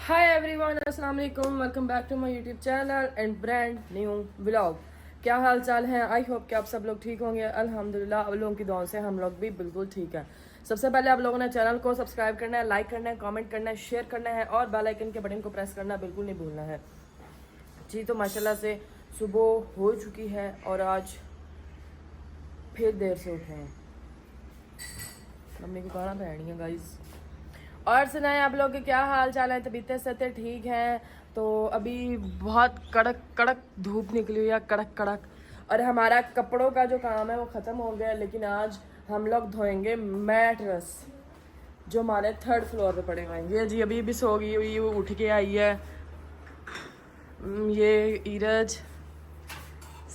हाय everyone, अस्सलाम वालेकुम। Welcome back to my YouTube channel and brand new vlog. क्या हाल चाल है? आई होप कि आप सब लोग ठीक होंगे। अल्हम्दुलिल्लाह, आप लोगों की दुआओं से हम लोग भी बिल्कुल ठीक है। सबसे पहले आप लोगों ने चैनल को सब्सक्राइब करना है, लाइक करना है, कमेंट करना है, शेयर करना है और बेल आइकन के बटन को प्रेस करना बिल्कुल नहीं भूलना है जी। तो माशाल्लाह से सुबह हो चुकी है और आज फिर देर से उठे हैं। मम्मी को गाना पैनी है गाइज। और सुनाए आप लोग के क्या हाल चाल है? तबीयतें सत्य ठीक है? तो अभी बहुत कड़क कड़क धूप निकली हुई है, कड़क कड़क। और हमारा कपड़ों का जो काम है वो ख़त्म हो गया, लेकिन आज हम लोग धोएंगे मैट्रेस जो हमारे थर्ड फ्लोर पे पड़े हुए हैं। ये जी अभी भी सो गई हुई, वो उठ के आई है। ये ईरज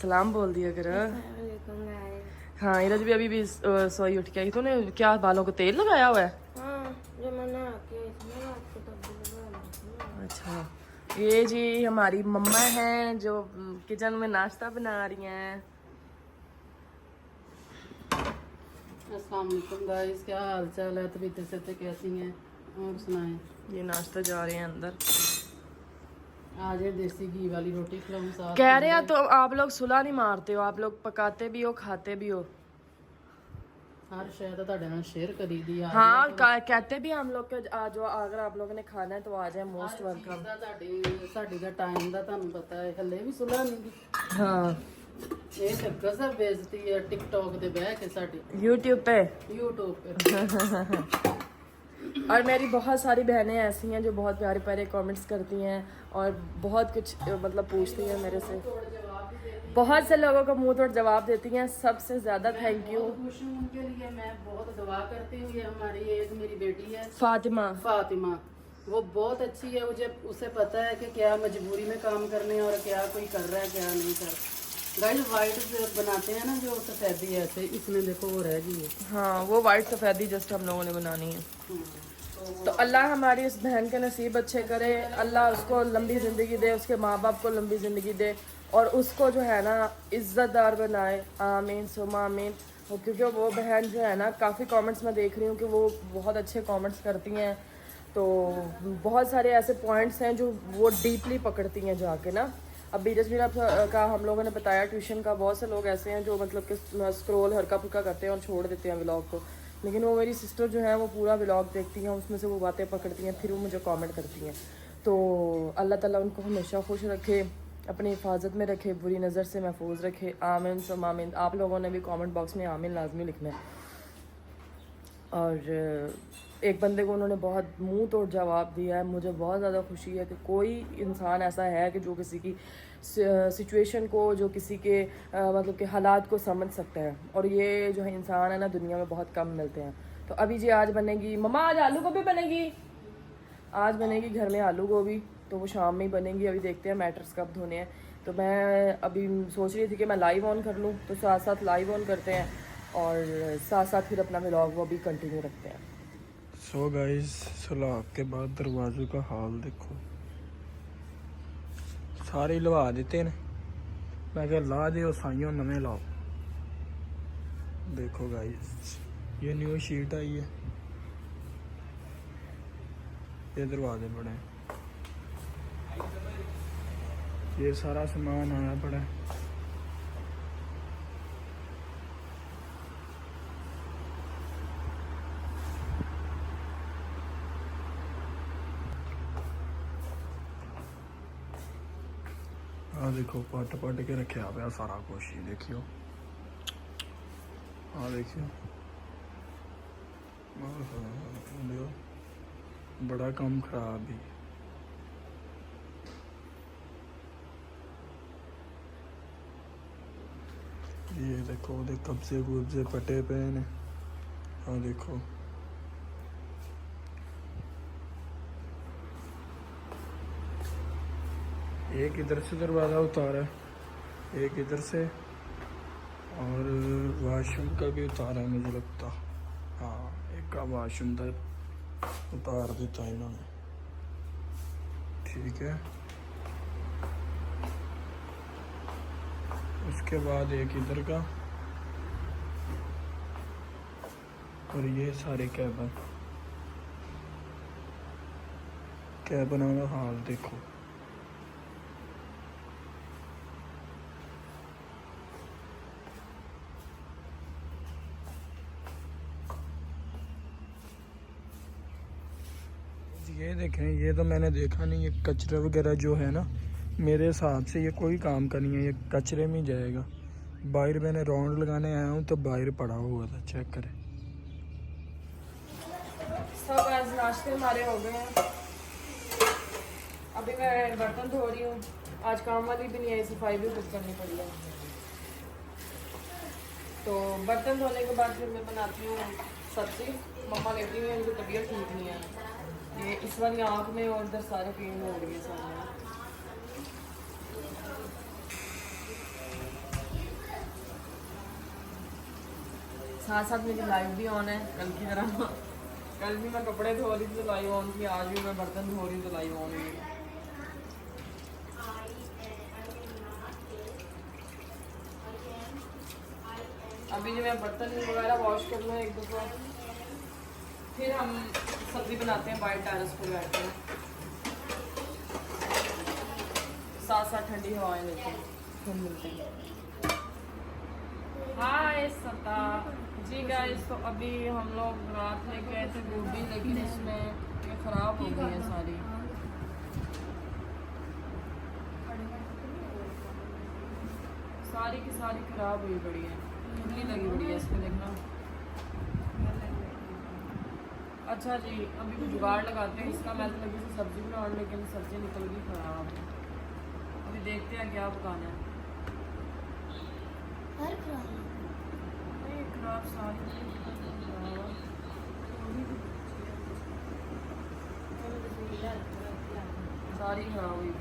सलाम बोल दिया कर। हाँ, ईरज भी अभी भी सोई उठ के आई। तूने क्या बालों को तेल लगाया हुआ है? अच्छा, ये जी हमारी मम्मा हैं जो किचन में नाश्ता बना रही हैं। अस्सलाम वालेकुम गाइस, क्या हाल चाल है? तबीयत से कैसी हैं और सुनाएं। ये नाश्ता जा रहे हैं अंदर। आज है देसी घी वाली रोटी खिलाऊं साथ। कह रहे हैं तो आप लोग सुलह नहीं मारते हो, आप लोग पकाते भी हो खाते भी हो। हर शायद ਤੁਹਾਡੇ ਨਾਲ शेयर करी दी। हाँ, कहते भी हम लोग के आज अगर आप लोगों ने खाना है तो आ जाए, मोस्ट वेलकम। ਸਾਡੀ ਦਾ ਟਾਈਮ ਦਾ ਤੁਹਾਨੂੰ ਪਤਾ ਹੈ, ਹੱਲੇ ਵੀ ਸੁਲਾ ਨਹੀਂ ਦੀ। हाँ, ਇਹ ਤਾਂ ਗਜ਼ਬ ਬੇਇੱਜ਼ਤੀ ਹੈ टिकटॉक ਤੇ ਬਹਿ ਕੇ ਸਾਡੀ यूट्यूब पे। YouTube पे। और मेरी बहुत सारी बहनें ऐसी हैं जो बहुत प्यारे प्यारे कमेंट्स करती हैं और बहुत कुछ मतलब पूछती हैं मेरे से। बहुत से लोगों को मुंह तोड़ जवाब देती हैं। सबसे ज़्यादा थैंक यू। खुश हूं उनके लिए, मैं बहुत दुआ करती हूँ। ये हमारी एक मेरी बेटी है फातिमा। वो बहुत अच्छी है। मुझे उसे पता है कि क्या मजबूरी में काम करने और क्या कोई कर रहा है क्या नहीं कर। गाइस वाइट बनाते हैं ना जो सफेदी ऐसे, इसमें देखो वो रह गई है। हाँ, वो वाइट सफ़ेदी जस्ट हम लोगों ने बनानी है। तो अल्लाह हमारी इस बहन के नसीब अच्छे करे। अल्लाह उसको लंबी ज़िंदगी दे, उसके माँ बाप को लंबी ज़िंदगी दे और उसको जो है ना इज़्ज़तदार बनाए। आमीन सुमा आमीन। क्योंकि वो बहन जो है ना, काफ़ी कमेंट्स मैं देख रही हूँ कि वो बहुत अच्छे कमेंट्स करती हैं। तो बहुत सारे ऐसे पॉइंट्स हैं जो वो डीपली पकड़ती हैं जाके ना। अभी जसमीरा का हम लोगों ने बताया ट्यूशन का, बहुत से लोग ऐसे हैं जो मतलब कि स्क्रॉल हल्का फुल्का करते हैं और छोड़ देते हैं व्लॉग को। लेकिन वो मेरी सिस्टर जो है वो पूरा व्लॉग देखती हैं, उसमें से वो बातें पकड़ती हैं, फिर वो मुझे कमेंट करती हैं। तो अल्लाह ताला उनको हमेशा खुश रखे, अपनी हिफाजत में रखे, बुरी नज़र से महफूज रखे। आमीन सुम आमीन। आप लोगों ने भी कमेंट बॉक्स में आमीन लाजमी लिखना है। और एक बंदे को उन्होंने बहुत मुंह तोड़ जवाब दिया है। मुझे बहुत ज़्यादा खुशी है कि कोई इंसान ऐसा है कि जो किसी की सिचुएशन को, जो किसी के मतलब के हालात को समझ सकता है। और ये जो है इंसान है ना, दुनिया में बहुत कम मिलते हैं। तो अभी जी आज बनेगी मम्मा, आज आलू गोभी बनेगी। आज बनेगी घर में आलू गोभी, तो वो शाम में ही बनेगी। अभी देखते हैं मैटर्स कब धोने हैं। तो मैं अभी सोच रही थी कि मैं लाइव ऑन कर लूँ, तो साथ साथ लाइव ऑन करते हैं और साथ साथ फिर अपना व्लॉग वो भी कंटिन्यू रखते हैं। सो गाइस, सलाब के बाद दरवाज़ों का हाल देखो, सारे लवा देते हैं। मैं क्या ला दे साइयों नवे लाओ। देखो गाइस, ये न्यू शीट आई है, ये दरवाजे बड़े हैं, ये सारा सामान आया पड़ा है। देखो पट पट के रखे पे सारा कुछ ही देखियो। देखियो बड़ा काम खराब ही। ये देखो दे कब्जे कुब्जे पटे पे ने। देखो एक इधर से दरवाज़ा उतारा है, एक इधर से, और वाशरूम का भी उतारा है मुझे लगता। हाँ, एक का वाशरूम था उतार देता इन्होंने। ठीक है, उसके बाद एक इधर का और ये सारे कैबन। क्या बनाना हाल देखो। ये देखें, ये तो मैंने देखा नहीं, ये कचरा वगैरह जो है ना, मेरे हिसाब से ये कोई काम का नहीं है, ये कचरे में ही जाएगा। बाहर मैंने राउंड लगाने आया हूँ तो बाहर पड़ा हुआ था, चेक करें। सब आज नाश्ते हमारे हो गए हैं। अभी मैं बर्तन धो रही हूँ। आज काम वाली भी नहीं आई, सफाई भी खुद करनी पड़ी है। तो बर्तन धोने के बाद फिर मैं बनाती हूँ सब्जी। मम्मा लेती हुई उनकी तबीयत ठीक नहीं है, ये इस वाली आँख में और इधर सारे पेन हो रही है सामने। साथ साथ मेरी लाइव भी ऑन है कल की तरह। कल भी मैं कपड़े धो रही थी तो लाइव ऑन थी, आज भी मैं बर्तन धो रही हूँ तो लाइव ऑन हुई है। अभी जो मैं बर्तन वगैरह वॉश कर लूँ एक दफा, फिर हम सब्जी बनाते हैं बाहर टेरेस पे बैठ कर, साथ साथ ठंडी हवाएं लेते हैं, फिर मिलते हैं। हाय सता जी गाइस, तो अभी हम लोग रात में गए थे गोभी, लेकिन इसमें ये खराब हो गई है सारी। सारी की सारी खराब हुई पड़ी है, खुजली लगी पड़ी है इसमें, देखना। अच्छा जी, अभी कुछ जुगाड़ लगाते हैं इसका। मैं तो लगी से सब्जी बनाने, लेकिन सब्जी निकल गई खराब। अभी देखते हैं क्या पकाना है। नहीं खराब सारी सारी खराब हुई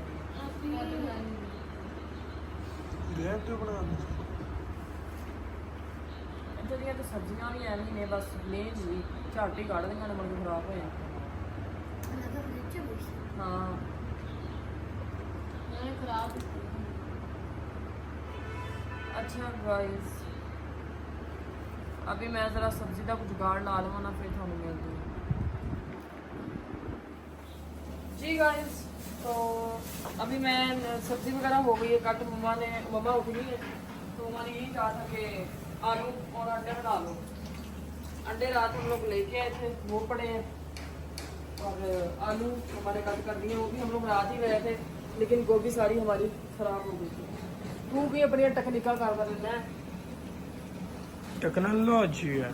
ਜਿਹੜੀਆਂ ਤੇ ਸਬਜ਼ੀਆਂ ਵੀ ਐਵੇਂ ਨੇ, ਬਸ ਪਲੇਨ ਜੀ ਝੱਟ ਹੀ ਕੱਢ ਦੇਣਾ, ਮੁੜ ਕੇ ਖਰਾਬ ਹੋ ਜਾਂਦੇ। हाँ खराब। अच्छा गाइस, अभी मैं ज़रा सब्जी का कुछ जुगाड़ ला लवां ना, फिर थानू मिलती हूँ जी गाइस। तो अभी मैं सब्जी वगैरह हो गई है कट। मम्मा उठ गई है, तो मम्मा ने यही कहा था कि आलू और अंडे बना लो। अंडे रात हम लोग लेके आए थे, वो पड़े हैं, और आलू हमारे कट कर दिए, वो भी हम लोग रात ही गए थे, लेकिन गोभी सारी हमारी खराब हो गई थी। तू भी अपनी टेक्निकल कर लेना है, टेक्नोलॉजी है।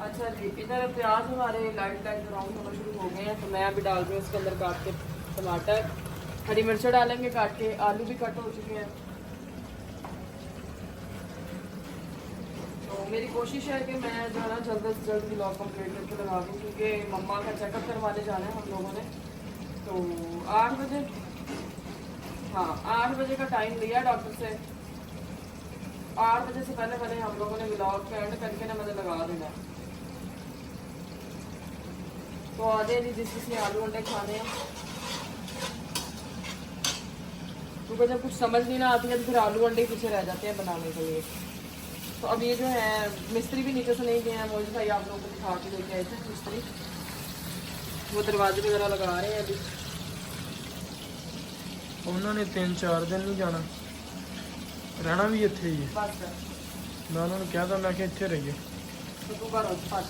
अच्छा जी, इधर प्याज हमारे लाइट लाइट ब्राउन होना शुरू हो गए हैं, तो मैं अभी डाल रही हूँ इसके अंदर काट के टमाटर, हरी मिर्च डालेंगे काट के, आलू भी कट हो चुके हैं। तो मेरी कोशिश है कि मैं जो है ना जल्द से जल्द व्लॉग कंप्लीट करके लगा दूँ, क्योंकि मम्मा का चेकअप करवाने जाना है हम लोगों ने। तो 8 बजे, हाँ 8 बजे का टाइम लिया डॉक्टर से। 8 बजे से पहले पहले हम लोगों ने व्लॉग का एंड करके ना मतलब लगा देना। तो आ जाए जी जिसने आलू अंडे खाने हैं, क्योंकि जब कुछ समझ नहीं ना आती है तो फिर आलू अंडे पीछे रह जाते हैं बनाने के लिए। तो अब ये जो है मिस्त्री भी नीचे से नहीं गए हैं, मोहित भाई आप लोगों को दिखा के लेके आए थे मिस्त्री, वो दरवाजे वगैरह लगा रहे हैं अभी। उन्होंने 3-4 दिन नहीं जाना, रहना भी इत्थे ही है। बस मैं उन्होंने कहा था, मैं कि इत्थे रहिए। तो तू घर पास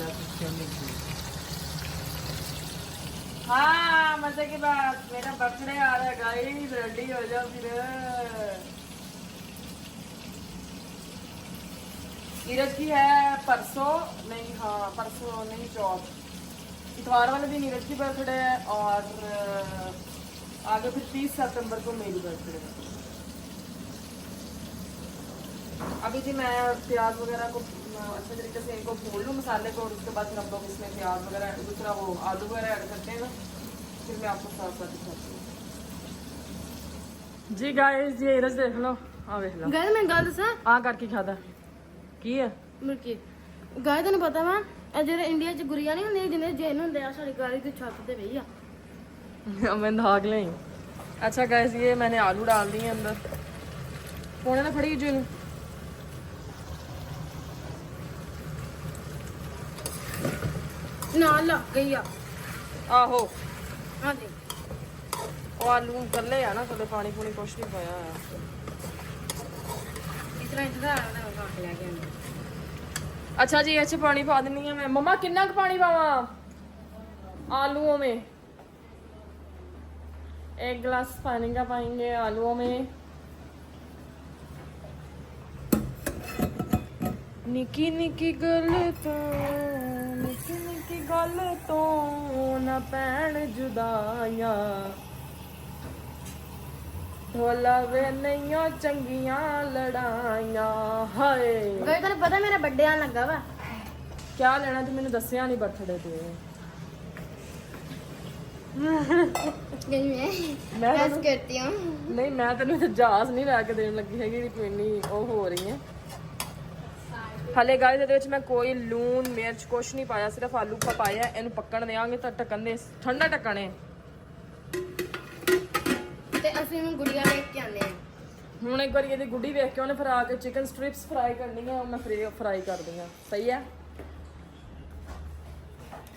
हाँ मजे की बात, मेरा बर्थडे आ रहा है गाइस, रेडी हो जाओ फिर। नीरज की है परसों, नहीं हाँ परसों नहीं, चौथ इतवार वाले दिन नीरज की बर्थडे है, और आगे फिर 30 सितंबर को मेरी बर्थडे है। अभी जी मैं प्याज वगैरह को अच्छे तरीके से इनको भून लूँ मसाले को, और उसके बाद फिर हम लोग इसमें प्याज वगैरह दूसरा वो आलू वगैरह ऐड करते हैं ना, फिर मैं आपको साथ साथ दिखाती हूँ जी गाइस। ये इरज देख लो, हाँ देख लो गाय मैं गल दसा हाँ करके खाता की है मुर्की गाय तेन पता वा जो इंडिया च गुड़िया नहीं होंगे जिन्हें जेन होंगे आ साड़ी गाड़ी की छत पे बही आ मैं भाग लें। अच्छा गाइस, ये मैंने आलू डाल दिए अंदर, पोने ना फड़ी जो ना लग गई आ आहो। हाँ जी ਉਹ ਆਲੂ ਕੱਲੇ ਆ ਨਾ, ਕਦੇ ਪਾਣੀ ਪੂਣੀ ਕੁਛ ਨਹੀਂ ਪਾਇਆ ਹੋਇਆ। ਇਤਨਾ ਰੱਖ ਲਿਆ ਕੇ अच्छा जी, अच्छे पानी पा देनी है मैं। मम्मा कितना का पानी पावा आलूओं में? 1 गिलास पानी का पाएंगे आलूओं में। निकी निकी गल तो न पैण जुदाइयां ढोला वे नहीं चंगियां लड़ाइयां। हाय ਗਾਇਸ ਤੁਹਾਨੂੰ ਪਤਾ ਮੇਰਾ ਬਰਥਡੇ ਆਣ ਲੱਗਾ ਵਾ। क्या लेना तू मैंने दसिया नहीं बर्थडे ते। नहीं मैं तैनूं- करती हूँ। नहीं मैं तेन जहाज नहीं लैके देन लगी हैगी, तू इन्नी ओ हो रही है। हाले गाइस ਇਹਦੇ ਵਿੱਚ ਮੈਂ ਕੋਈ ਲੂਣ ਮਿਰਚ ਕੁਛ ਨਹੀਂ ਪਾਇਆ, ਸਿਰਫ ਆਲੂ ਪਾਇਆ। ਇਹਨੂੰ ਪੱਕਣ ਦੇਵਾਂਗੇ ਤਾਂ ਢੱਕਣ ਦੇ ਠੰਡਾ ਢੱਕਣੇ। ਤੇ ਅਸੀਂ ਨੂੰ ਗੁੜੀਆ ਵੇਖ ਕੇ ਆਨੇ ਆ। ਹੁਣ ਇੱਕ ਵਾਰੀ ਇਹਦੀ ਗੁੱਡੀ ਵੇਖ ਕੇ ਉਹਨੇ ਫਿਰ ਆ ਕੇ ਚਿਕਨ ਸਟ੍ਰਿਪਸ ਫਰਾਈ ਕਰਨੀ ਹੈ, ਉਹ ਮੈਂ ਫਰਾਈ ਕਰਦੀ ਹਾਂ। ਸਹੀ ਹੈ,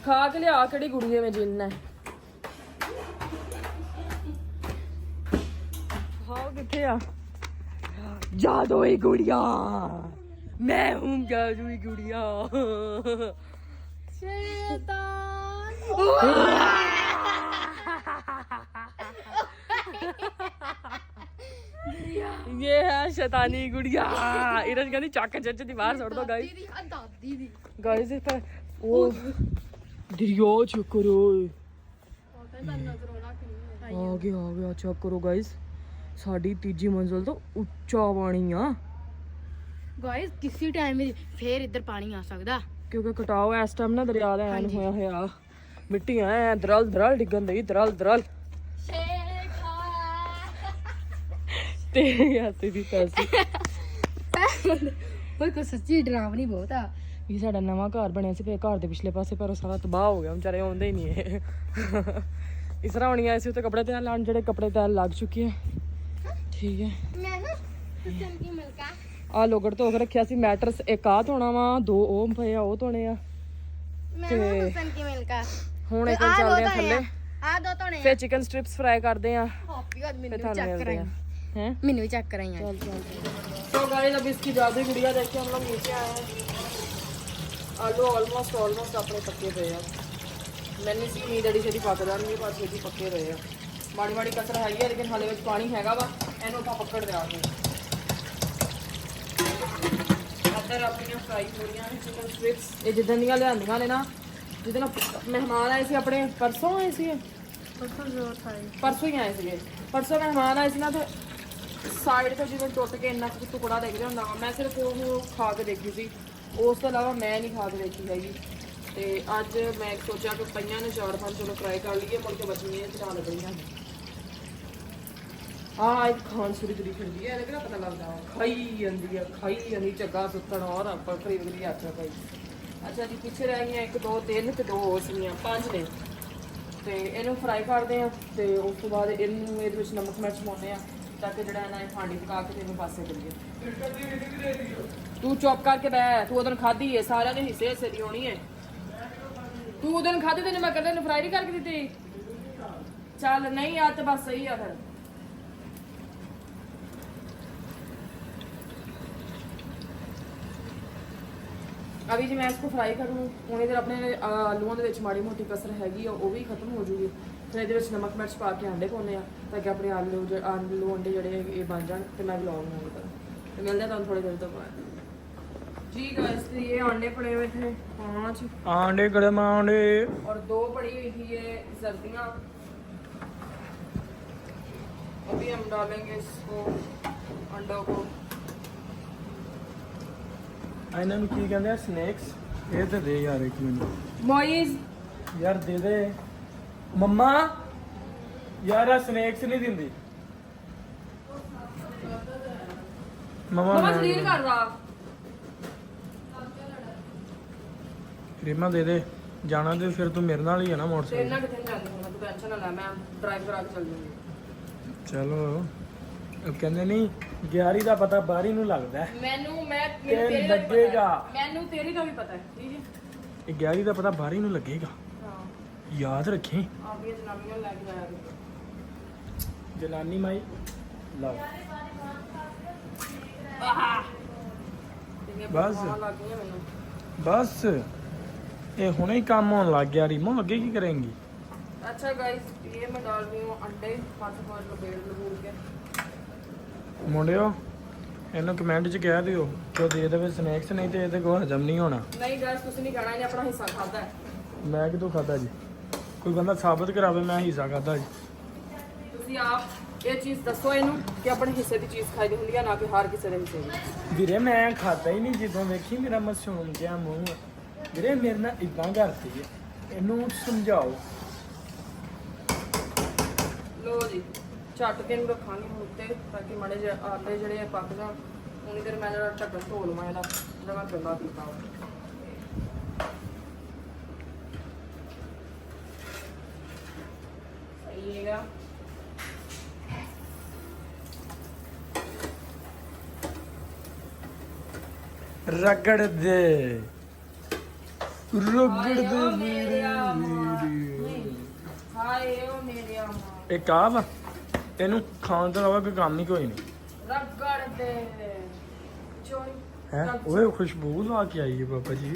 ਖਾ ਕੇ ਲਿਆ ਕਿਹੜੀ ਗੁੜੀ ਐਵੇਂ ਜਿੰਨਾ ਹਾਂ ਕਿੱਥੇ ਆ ਜਾਦੂਈ ਗੁੜੀਆ। मैं हूँ जादुई गुड़िया। ये है शैतानी गुड़िया। इरज कहती चक चच दी बाहर छोड़ दो गाइस। गाइस पर ओ दरिया चेक करो, आ गया चेक करो गाइस। साडी तीजी मंजिल तो उच्चा पानी आ ਗਾਇਸ ਕਿਸੇ ਟਾਈਮ ਵੀ ਫੇਰ ਇੱਧਰ ਪਾਣੀ ਆ ਸਕਦਾ, ਕਿਉਂਕਿ ਕਟਾਓ ਇਸ ਟਾਈਮ ਨਾ ਦਰਿਆ ਦਾ ਐਨ ਹੋਇਆ ਹੋਇਆ ਮਿੱਟੀਆਂ ਐ ਦਰਲ ਡਿੱਗਣ ਦੀ ਦਰਲ ਤੇ ਹੱਥ ਦੀ ਪੈਸੀ। ਓਏ ਕੋ ਸੱਚੀ ਡਰਾਵਣੀ ਬਹੁਤ ਆ। ਇਹ ਸਾਡਾ ਨਵਾਂ ਘਰ ਬਣਿਆ ਸੀ, ਫਿਰ ਘਰ ਦੇ ਪਿਛਲੇ ਪਾਸੇ ਪਰ ਉਹ ਸਾਰਾ ਤਬਾਹ ਹੋ ਗਿਆ, ਵਿਚਾਰੇ ਆਉਂਦੇ ਹੀ ਨਹੀਂ ਇਹ। ਇਸ ਤਰ੍ਹਾਂ ਹੋਣੀ ਆਏ ਸੀ ਉੱਤੇ ਕੱਪੜੇ ਤਿਆਰ ਲਾਉਣ, ਜਿਹੜੇ ਕੱਪੜੇ ਤਿਆਰ ਲੱਗ ਚੁੱਕੇ ਆ। ਠੀਕ ਹੈ, ਮੈਂ ਨਾ ਚਮਕੀ ਮਿਲਕਾ ਆ ਲੋਗੜ ਧੋ ਕੇ ਰੱਖਿਆ ਸੀ। ਮੈਟਰਸ ਇੱਕ ਆ ਧੋਣਾ ਵਾ, 2 ਉਹ ਪਏ ਆ ਉਹ ਧੋਣੇ ਆ। ਮੈਂ ਨਾ ਚਮਕੀ ਮਿਲਕਾ ਹੁਣ ਇੱਕ ਚੱਲਦੇ ਆ ਥੱਲੇ, ਆ ਦੋ ਧੋਣੇ ਫਿਰ ਚਿਕਨ ਸਟ੍ਰਿਪਸ ਫਰਾਈ ਕਰਦੇ ਆ। ਕਾਪੀ ਕਰ फिर ਮੈਨੂੰ थाने ਚੈੱਕ मिलते ਕਰਾਈ हैं हैं। ਮੈਨੂੰ ਵੀ ਚੈੱਕ ਕਰਾਈ ਆ। तो गाइस अब इसकी जादुई गुड़िया देख के हम लोग नीचे आए हैं। आलू ऑलमोस्ट अपने पक्के पे हैं। मैंने सी उम्मीद अड़ी छेती पकदा नहीं, पर छेती पक्के रहे हैं। माड़ी कसर हैगी है, लेकिन हाले विच पानी हैगा वा, इहनूं आपां पकड़ देवांगे। इधर अपनी फ्राई हो रही हैं चिकन स्ट्रिप्स। ये जिद्दां दियां लिआंदियां ने ना, जिद्दां मेहमान आए सी अपने, परसों आए सी, परसों ही आए थे। परसों मेहमान आए थे ना, तो साइड तो जिवें टुट के इन्ना कुछ टुकड़ा देखते होंदा वा, मैं सिर्फ वो खा के देखी सी, उस तो इलावा मैं नहीं खा के देखी हैगी। तो अज मैं सोचा कि पईयां ने 4-5 चलो फ्राई कर लीए, मुड़ के बचनियां चढ़ा लग रही हैं। हाँ एक खान सुरी तुरी फिरदी है, लेकिन पता लगता खाई जाती झग्गा सुत्तन और पकड़ी वगड़ी अच्छा भाई। अच्छा जी पिछे रह गई 1 2 3 ते 2 हो सीआं 5 ने। तो इनू फ्राई करते हैं, तो उस तो बाद इनू ये नमक मिर्च पाने ताकि जो फांडी पका के तेन पासे करिए। तू चुप करके बह, तू उदन खाधी है, सारे ने हिस्से हिस्से दी होनी है। तू उदन खाधी, तेन मैं कदे फ्राई नहीं करके दी। चल नहीं यार तो बस सही है फिर। अभी जी मैं इसको फ्राई करूँ, उन्हें देर अपने आलूओं के माड़ी मोटी कसर हैगी वो भी खत्म हो जूगी। फिर ये नमक मिर्च पा के अंडे पाने ताकि अपने आलू अंडे जोड़े बन जाए। तो मैं ब्लॉग नहीं करूँ, तो मिलते हैं थोड़ी देर तो बाद जी। गाइस ये अंडे पड़े हुए थे 5 आंडे गरम आंडे, और 2 पड़ी हुई थी ये सर्दियाँ। अभी हम डालेंगे इसको अंडों को। ਇਹਨਾਂ ਨੂੰ ਕੀ ਕਹਿੰਦੇ ਆ ਸਨੇਕਸ। ਇਹ ਤੇ ਦੇ ਯਾਰ ਇੱਕ ਮੈਨੂੰ मोइज ਯਾਰ ਦੇ ਦੇ ਮੰਮਾ, ਯਾਰ ਆ ਸਨੇਕਸ ਨਹੀਂ ਦਿੰਦੀ ਮੰਮਾ। मम्मा शरीर कर रहा ਕਰੀਮਾ ਦੇ ਦੇ ਜਾਣਾ ਤੇ ਫਿਰ ਤੂੰ ਮੇਰੇ ਨਾਲ ਹੀ ਹੈ ਨਾ ਮੋਟਰਸਾਈਕਲ। इन्ना कितने जाती हूँ, तू टेंशन ना ले, मैं ड्राइव करा के चल जाऊंगी। ਚਲੋ ਉਹ ਕਹਿੰਦੇ ਨਹੀਂ 11 ਦਾ ਪਤਾ 12 ਨੂੰ ਲੱਗਦਾ ਹੈ। ਮੈਨੂੰ ਮੈਂ ਤੇ ਲੱਗੇਗਾ। ਮੈਨੂੰ ਤੇਰੀ ਦਾ ਵੀ ਪਤਾ ਹੈ, ਠੀਕ ਹੈ। ਇਹ 11 ਦਾ ਪਤਾ 12 ਨੂੰ ਲੱਗੇਗਾ, ਹਾਂ ਯਾਦ ਰੱਖੀ। ਆ ਵੀ ਜਨਾਬੀਆਂ ਲੈ ਕੇ ਜਾਇਆ ਕਰੋ। जनानी माई लव बस ਲੱਗ ਗਈਆਂ ਮੈਨੂੰ बस ये हुने ही काम होने लग गया रीमो आगे की करेंगी अच्छा गाइस ये मैं डाल रही हूँ अंडे पाँच पाँच लपेट लपूट के ਮੁੰਡਿਓ ਇਹਨੂੰ ਕਮੈਂਟ 'ਚ ਕਹਿ ਦਿਓ ਕਿ ਉਹ ਦੇ ਦੇਵੇ ਸਨੈਕਸ ਨਹੀਂ ਤੇ ਇਹਦੇ ਕੋਲ ਹਜਮ ਨਹੀਂ ਹੋਣਾ नहीं गाइस ਤੁਸੀਂ ਨਹੀਂ ਖਾਣਾ ਇਹਨੇ ਆਪਣਾ ਹਿੱਸਾ ਖਾਦਾ ਹੈ ਮੈਂ ਕਿਦੋਂ ਖਾਦਾ ਜੀ ਕੋਈ ਬੰਦਾ ਸਾਬਤ ਕਰਾਵੇ ਮੈਂ ਹਿੱਸਾ ਖਾਦਾ ਜੀ ਤੁਸੀਂ ਆਪ ਇਹ ਚੀਜ਼ ਦੱਸੋ ਇਹਨੂੰ ਕਿ ਆਪਣੇ ਹਿੱਸੇ ਦੀ ਚੀਜ਼ ਖਾਈ ਦੀ ਹੁੰਦੀ ਹੈ ਨਾ ਕਿ ਹਰ ਕਿਸੇ ਦੇ ਹਿੱਸੇ ਦੀ ਵੀਰੇ ਮੈਂ ਖਾਦਾ ਹੀ ਨਹੀਂ ਜਦੋਂ ਵੇਖੀ ਮੇਰਾ ਮਾਸੂਮ ਜਿਹਾ ਮੂੰਹ ਵੀਰੇ ਮੇਰੇ ਨਾਲ ਇਦਾਂ ਕਰਦੀ ਹੈ ਇਹਨੂੰ ਸਮਝਾਓ ਲੋ ਜੀ ਛੱਟ ਕੇ ਇਹਨੂੰ ਰੱਖਾਂਗੇ ਹੁਣ ਉੱਤੇ ਤਾਂ ਕਿ ਮਾੜੇ ਜਿਹੇ ਆਲੇ ਜਿਹੜੇ ਪੱਕ ਜਾਣ ਉਨੀ ਦੇਰ ਮੈਂ ਜਿਹੜਾ ਢੱਕਣ ਧੋ ਲਵਾਂ ਇਹਦਾ ਜਿਹੜਾ ਮੈਂ ਗੰਦਾ ਕੀਤਾ ਵਾ ਸਹੀ ਹੈਗਾ ਰਗੜ ਦੇ ਰਗੜ ਦੇ ਮੇਰੇ ਹਾਏ ਓ ਮੇਰੇ ਮਾਂ ਇੱਕ ਆ ਵਾ ਇਹਨੂੰ ਖਾਣ ਤੋਂ ਇਲਾਵਾ ਕੋਈ ਕੰਮ ਹੀ ਕੋਈ ਨਹੀਂ ਰਗੜ ਦੇ ਚੋਈ ਹੈ ਓਏ ਖੁਸ਼ਬੂ ਲਾ ਕੇ ਆਈ ਹੈ ਬਾਬਾ ਜੀ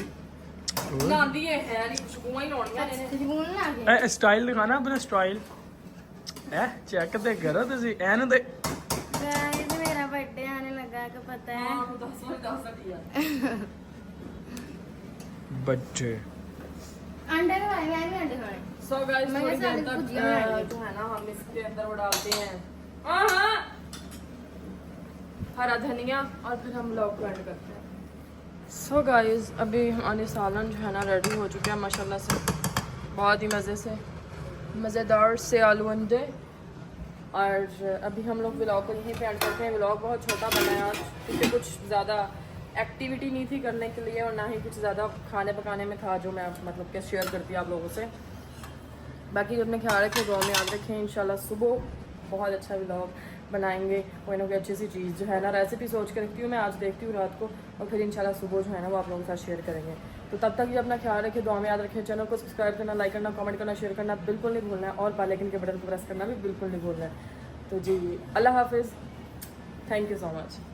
ਓਏ ਲਾਂਦੀ ਹੈ ਨਹੀਂ ਖੁਸ਼ਬੂਆਂ ਹੀ ਲਾਉਣੀਆਂ ਨੇ ਖੁਸ਼ਬੂ ਨਾ ਲੱਗੇ ਇਹ ਸਟਾਈਲ ਦਿਖਾਣਾ ਆਪਣਾ ਸਟਾਈਲ ਹੈ ਚੈੱਕ ਤੇ ਕਰੋ ਤੁਸੀਂ ਐਨ ਦੇ ਗਾਇਸ ਮੇਰਾ ਬਰਥਡੇ ਆने लगा ਕਿ ਪਤਾ ਹੈ ਹਾਂ ਦੱਸ ਦਿਆ ਬੱਚੇ अंडे तो खाए मैं नहीं अंडे खाए सो गाइस मैंने थोड़ी देर सारी तक भुजिया बनाई जो है ना हम इसके अंदर वो डालते हैं हाँ हरा धनिया और फिर हम लौक को ऐड करते हैं सो गाइस अभी हमारे सालन जो है ना रेडी हो चुके हैं माशाल्लाह से बहुत ही मज़े से मज़ेदार से आलू अंडे और अभी हम लोग व्लॉग को यहीं पे एंड करते हैं व्लॉग बहुत छोटा बना है आज क्योंकि कुछ ज़्यादा एक्टिविटी नहीं थी करने के लिए और ना ही कुछ ज़्यादा खाने पकाने में था जो मैं मतलब कि शेयर करती आप लोगों से बाकी अपने ख्याल रखें गाँव में याद रखें इंशाल्लाह सुबह बहुत अच्छा व्लॉग बनाएंगे कोई ना कोई अच्छी सी चीज़ जो है ना रेसिपी सोच के रखती हूँ मैं आज देखती हूँ रात को और फिर इंशाल्लाह सुबह जो है ना वो आप लोगों के साथ शेयर करेंगे तो तब तक ये अपना ख्याल रखें दुआ में याद रखें चैनल को सब्सक्राइब करना लाइक करना कमेंट करना शेयर करना बिल्कुल नहीं भूलना है और बेल आइकन के बटन को प्रेस करना भी बिल्कुल नहीं भूलना है तो जी अल्लाह हाफिज़ थैंक यू सो मच